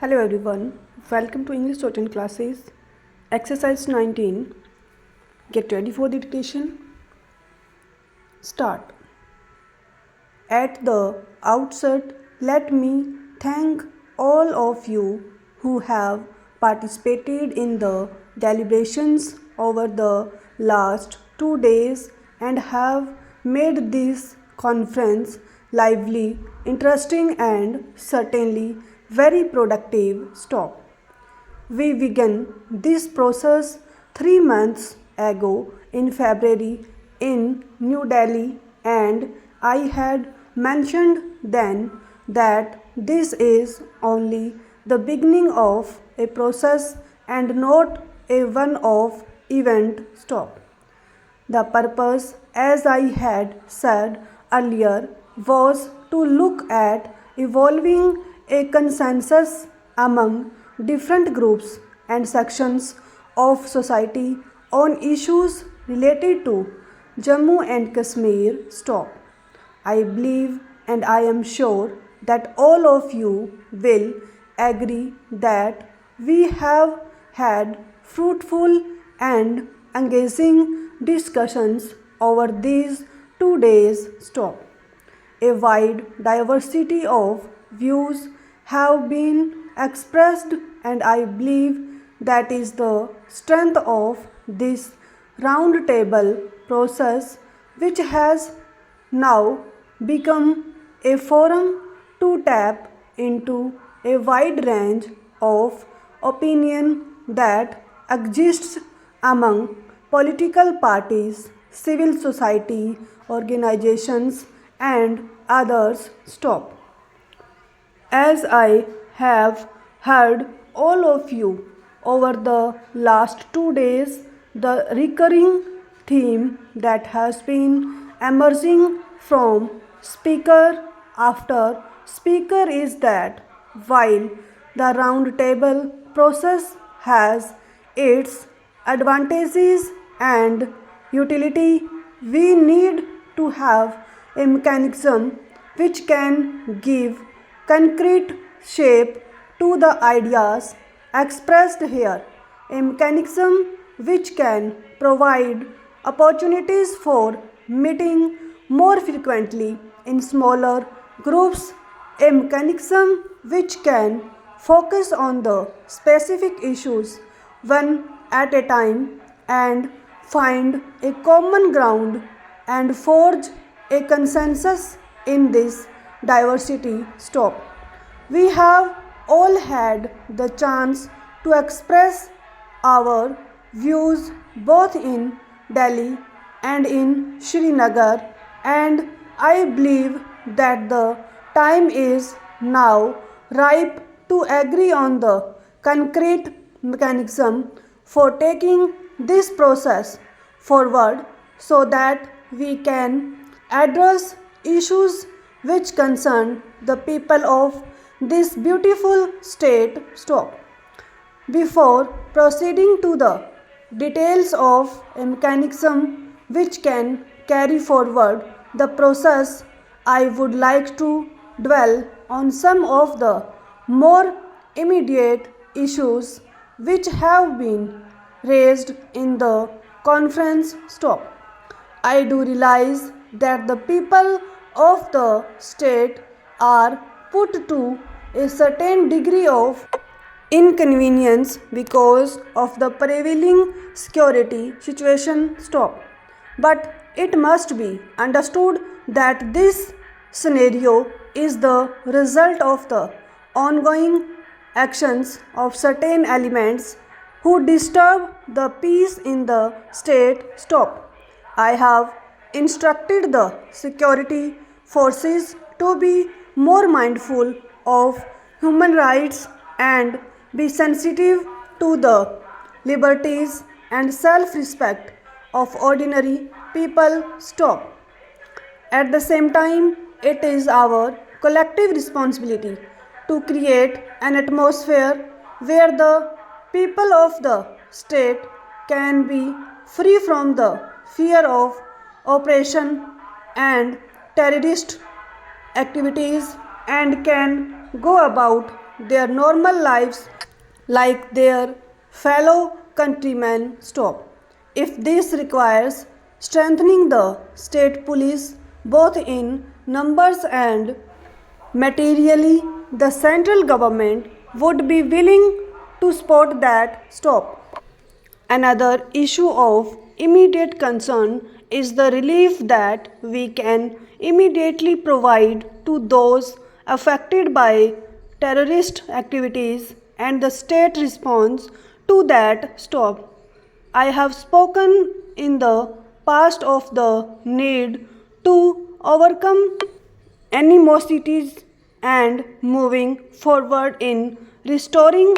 Hello everyone, welcome to English Shorthand classes. Exercise 19. Get ready for the dictation. Start. At the outset, let me thank all of you who have participated in the deliberations over the last 2 days and have made this conference lively, interesting and certainly very productive. Stop. We began this process 3 months ago in February in New Delhi, and I had mentioned then that this is only the beginning of a process and not a one-off event. Stop. The purpose, as I had said earlier, was to look at evolving a consensus among different groups and sections of society on issues related to Jammu and Kashmir. Stop. I believe and I am sure that all of you will agree that we have had fruitful and engaging discussions over these 2 days. Stop. A wide diversity of views have been expressed, and I believe that is the strength of this roundtable process, which has now become a forum to tap into a wide range of opinion that exists among political parties, civil society organizations and others. Stop. As I have heard all of you over the last 2 days, the recurring theme that has been emerging from speaker after speaker is that while the roundtable process has its advantages and utility, we need to have a mechanism which can give concrete shape to the ideas expressed here, a mechanism which can provide opportunities for meeting more frequently in smaller groups, a mechanism which can focus on the specific issues one at a time and find a common ground and forge a consensus in this diversity. Stop. We have all had the chance to express our views both in Delhi and in Srinagar, and I believe that the time is now ripe to agree on the concrete mechanism for taking this process forward so that we can address issues which concern the people of this beautiful state. Stop. Before proceeding to the details of a mechanism which can carry forward the process, I would like to dwell on some of the more immediate issues which have been raised in the conference. Stop. I do realize that the people of the state are put to a certain degree of inconvenience because of the prevailing security situation. Stop. But it must be understood that this scenario is the result of the ongoing actions of certain elements who disturb the peace in the state. Stop. I have instructed the security forces to be more mindful of human rights and be sensitive to the liberties and self-respect of ordinary people. Stop. At the same time, it is our collective responsibility to create an atmosphere where the people of the state can be free from the fear of oppression and terrorist activities and can go about their normal lives like their fellow countrymen. Stop. If this requires strengthening the state police both in numbers and materially, the central government would be willing to support that. Stop. Another issue of immediate concern is the relief that we can immediately provide to those affected by terrorist activities and the state response to that. Stop. I have spoken in the past of the need to overcome animosities and moving forward in restoring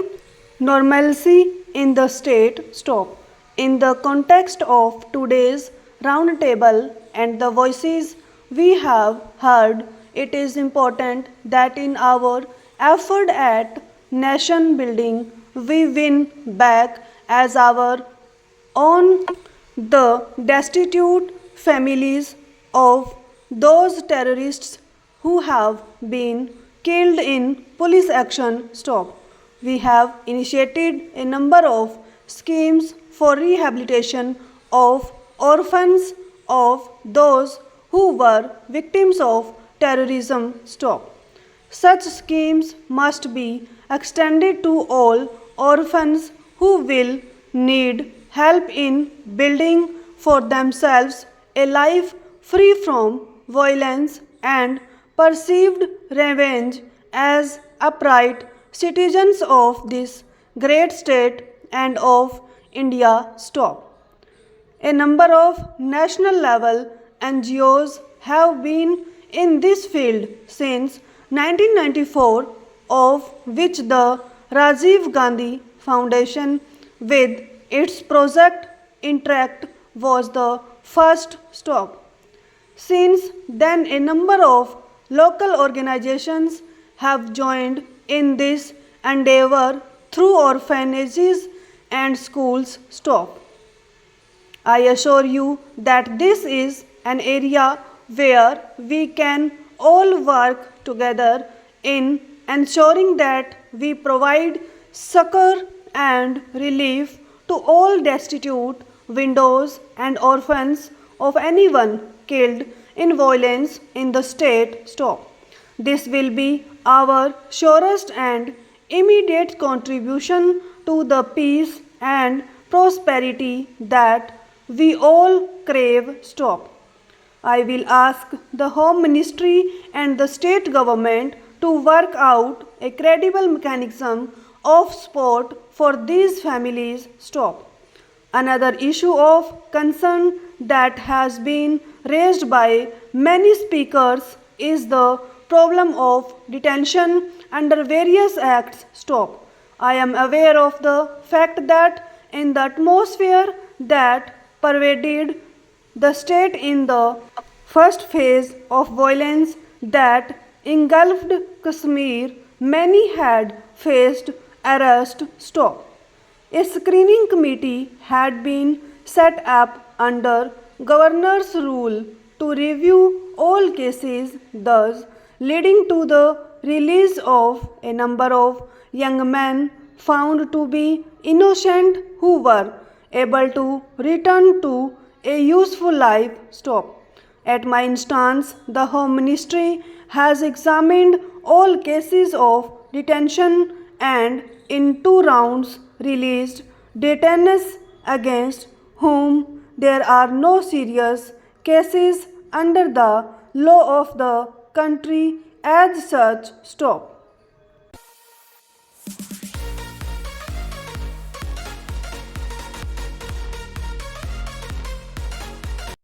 normalcy in the state. Stop. In the context of today's roundtable and the voices we have heard, it is important that in our effort at nation building, we win back as our on the destitute families of those terrorists who have been killed in police action. Stop. We have initiated a number of schemes for rehabilitation of orphans of those who were victims of terrorism. Stop. Such schemes must be extended to all orphans who will need help in building for themselves a life free from violence and perceived revenge as upright citizens of this great state and of India. Stop. A number of national level NGOs have been in this field since 1994, of which the Rajiv Gandhi Foundation with its project Interact was the first. Stop. Since then, a number of local organizations have joined in this endeavor through orphanages and schools. Stop. I assure you that this is an area where we can all work together in ensuring that we provide succor and relief to all destitute widows and orphans of anyone killed in violence in the state. Stop. This will be our surest and immediate contribution to the peace and prosperity that we all crave. Stop. I will ask the Home Ministry and the state government to work out a credible mechanism of support for these families. Stop. Another issue of concern that has been raised by many speakers is the problem of detention under various acts. Stop. I am aware of the fact that in the atmosphere that pervaded the state in the first phase of violence that engulfed Kashmir, many had faced arrest. Stop. A screening committee had been set up under governor's rule to review all cases, thus leading to the release of a number of young men found to be innocent who were able to return to a useful life. Stop. At my instance, the Home Ministry has examined all cases of detention and in 2 rounds released detainees against whom there are no serious cases under the law of the country as such. Stop.